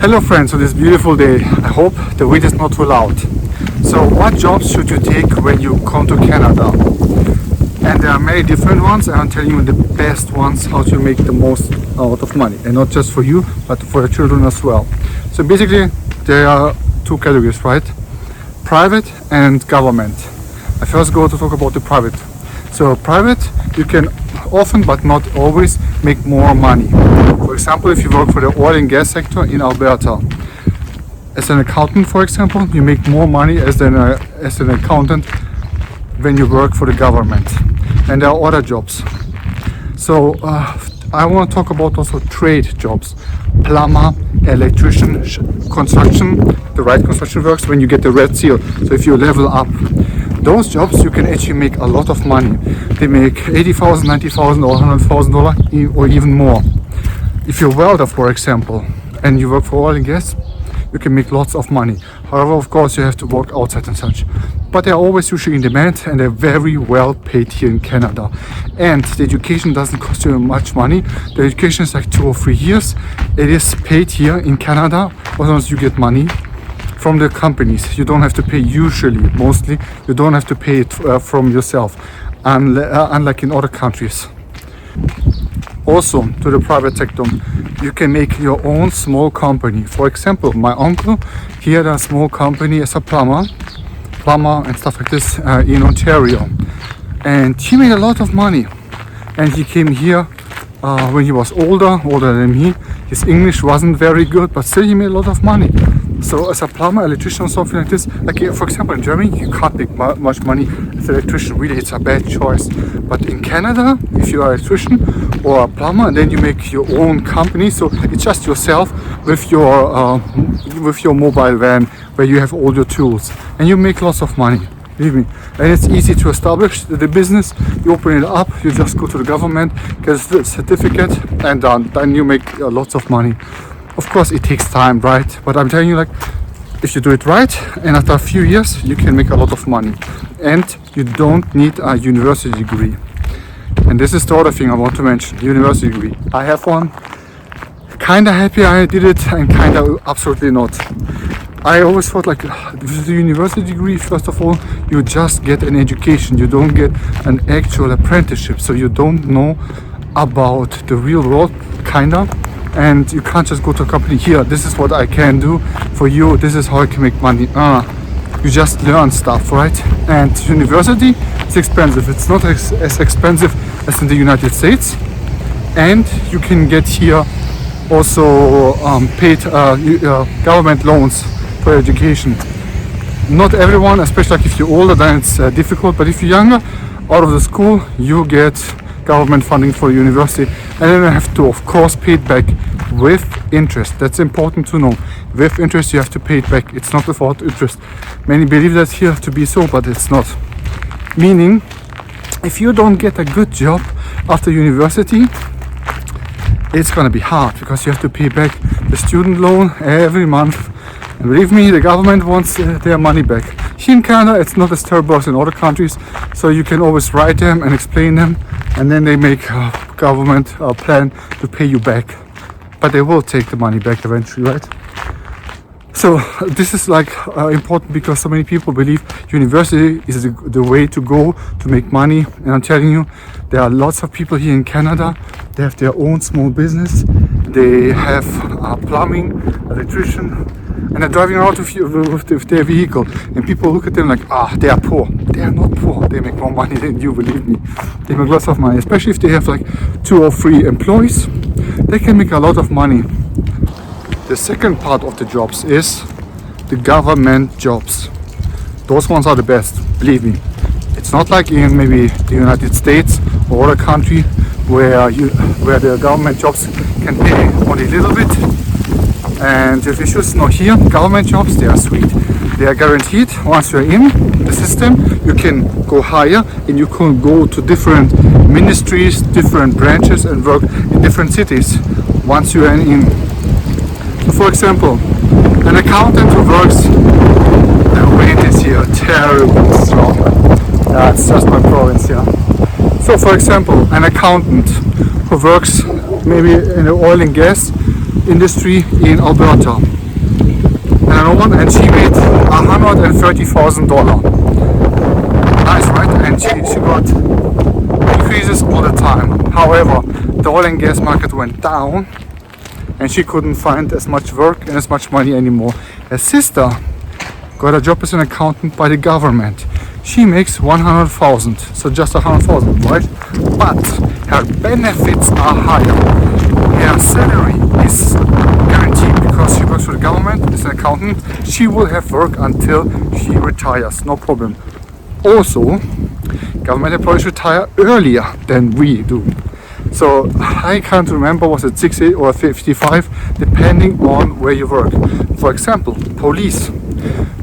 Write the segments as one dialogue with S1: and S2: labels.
S1: Hello friends, on this beautiful day. I hope the wind is not too loud. So what jobs should you take when you come to Canada? And there are many different ones, and I'm telling you the best ones, how to make the most out of money. And not just for you, but for your children as well. So basically there are two categories, right? Private and government. I first go to talk about the private. So private, you can often but not always make more money. For example, if you work for the oil and gas sector in Alberta, as an accountant, for example, you make more money as an accountant when you work for the government. And there are other jobs. So I want to talk about also trade jobs. Plumber, electrician, construction. The right construction works when you get the red seal. So if you level up, those jobs you can actually make a lot of money. They make $80,000, $90,000 or $100,000 or even more. If you're a welder, for example, and you work for oil and gas, you can make lots of money. However, of course, you have to work outside and such. But they're always usually in demand, and they're very well paid here in Canada. And the education doesn't cost you much money. The education is like 2 or 3 years. It is paid here in Canada, as long as you get money from the companies. You don't have to pay mostly, you don't have to pay it from yourself, unlike in other countries. Also, to the private sector, you can make your own small company. For example, my uncle, he had a small company as a plumber and stuff like this in Ontario. And he made a lot of money. And he came here when he was older than me. His English wasn't very good, but still he made a lot of money. So as a plumber, electrician or something like this, like for example in Germany, you can't make much money as an electrician. Really, it's a bad choice. But in Canada, if you are an electrician or a plumber, and then you make your own company, so it's just yourself with your mobile van where you have all your tools, and you make lots of money. Believe me. And it's easy to establish the business. You open it up, you just go to the government, get a certificate, and then you make lots of money. Of course, it takes time, right? But I'm telling you, like, if you do it right, and after a few years, you can make a lot of money. And you don't need a university degree. And this is the other thing I want to mention, university degree. I have one. Kinda happy I did it, and kinda absolutely not. I always thought, like, with the university degree, first of all, you just get an education. You don't get an actual apprenticeship. So you don't know about the real world, kinda. And you can't just go to a company, here, this is what I can do for you, this is how I can make money. You just learn stuff, right? And university is expensive. It's not as expensive as in the United States. And you can get here also paid government loans for education. Not everyone, especially like if you're older, then it's difficult. But if you're younger, out of the school, you get government funding for university, and then you have to, of course, pay it back with interest. That's important to know. With interest, you have to pay it back. It's not without interest. Many believe that here to be so, but it's not. Meaning, if you don't get a good job after university, it's gonna be hard because you have to pay back the student loan every month. And believe me, the government wants their money back. Here in Canada, it's not as terrible as in other countries, so you can always write them and explain them, and then they make a government plan to pay you back. But they will take the money back eventually, right? So this is like important because so many people believe university is the way to go to make money. And I'm telling you, there are lots of people here in Canada. They have their own small business. They have plumbing, electrician, and they're driving around with their vehicle. And people look at them like, they are poor. They are not poor. They make more money than you, believe me. They make lots of money, especially if they have like 2 or 3 employees. They can make a lot of money. The second part of the jobs is the government jobs. Those ones are the best, believe me. It's not like in maybe the United States or other country where the government jobs can pay only a little bit. And if you should know, here, government jobs, they are sweet. They are guaranteed. Once you're in the system, you can go higher and you can go to different ministries, different branches, and work in different cities once you are in. So for example, an accountant who works, the wind is here terrible strong. That's just my province here. So for example, an accountant who works maybe in the oil and gas industry in Alberta. another one, and she made $130,000. Nice, right? And she got increases all the time. However, the oil and gas market went down, and she couldn't find as much work and as much money anymore. Her sister got a job as an accountant by the government. She makes 100,000, so just 100,000, right? But her benefits are higher. Her salary is guaranteed because she works for the government as an accountant. She will have work until she retires, no problem. Also, government employees retire earlier than we do. So I can't remember, was it 60 or 55, depending on where you work. For example, police.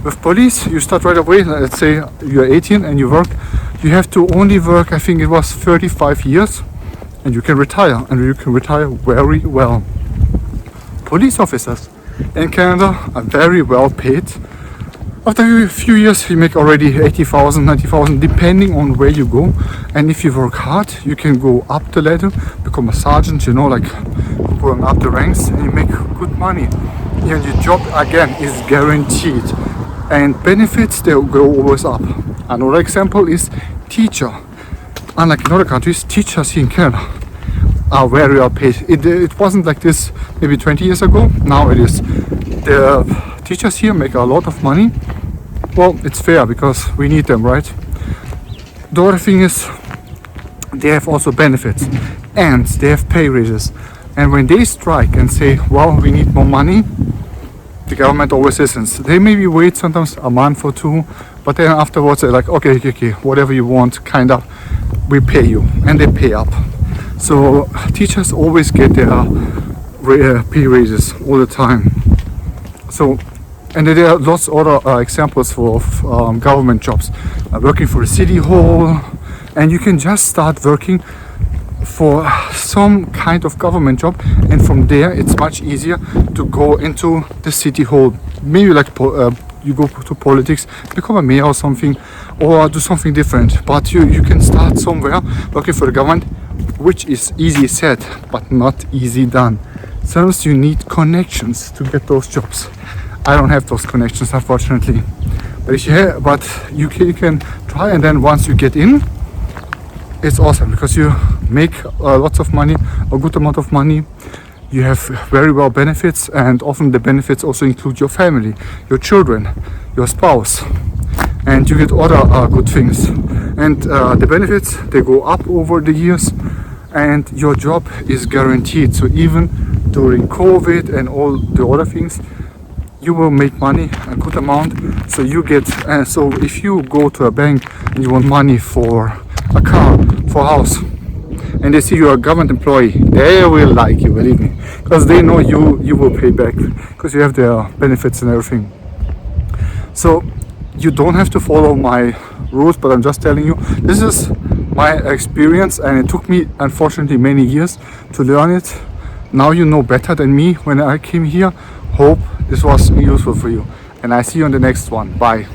S1: With police, you start right away. Let's say you're 18 and you work. You have to only work, I think it was 35 years, and you can retire. And you can retire very well. Police officers in Canada are very well paid. After a few years, you make already 80,000, 90,000, depending on where you go. And if you work hard, you can go up the ladder, become a sergeant, you know, like going up the ranks, and you make good money. And your job, again, is guaranteed. And benefits, they go always up. Another example is teacher. Unlike in other countries, teachers here in Canada are very well paid. It wasn't like this maybe 20 years ago. Now it is. The teachers here make a lot of money. Well, it's fair because we need them, right? The other thing is they have also benefits and they have pay raises. And when they strike and say, well, we need more money, the government always listens. They maybe wait sometimes a month or two, but then afterwards they're like, okay, whatever you want, kind of, we pay you, and they pay up. So teachers always get their pay raises all the time. So, and there are lots of other examples for government jobs. Working for the city hall, and you can just start working for some kind of government job, and from there it's much easier to go into the city hall. Maybe like you go to politics, become a mayor or something, or do something different. But you can start somewhere working for the government, which is easy said but not easy done. Sometimes you need connections to get those jobs. I don't have those connections, unfortunately. But you can try, and then once you get in, it's awesome because you make lots of money, a good amount of money. You have very well benefits, and often the benefits also include your family, your children, your spouse, and you get other good things. And the benefits, they go up over the years, and your job is guaranteed. So even during COVID and all the other things, you will make money, a good amount. So you get, so if you go to a bank and you want money for a car, for a house, and they see you're a government employee, they will like you, believe me, because they know you will pay back because you have their benefits and everything. So you don't have to follow my rules, but I'm just telling you, this is my experience, and it took me, unfortunately, many years to learn it. Now you know better than me when I came here. Hope this was useful for you, and I see you on the next one. Bye.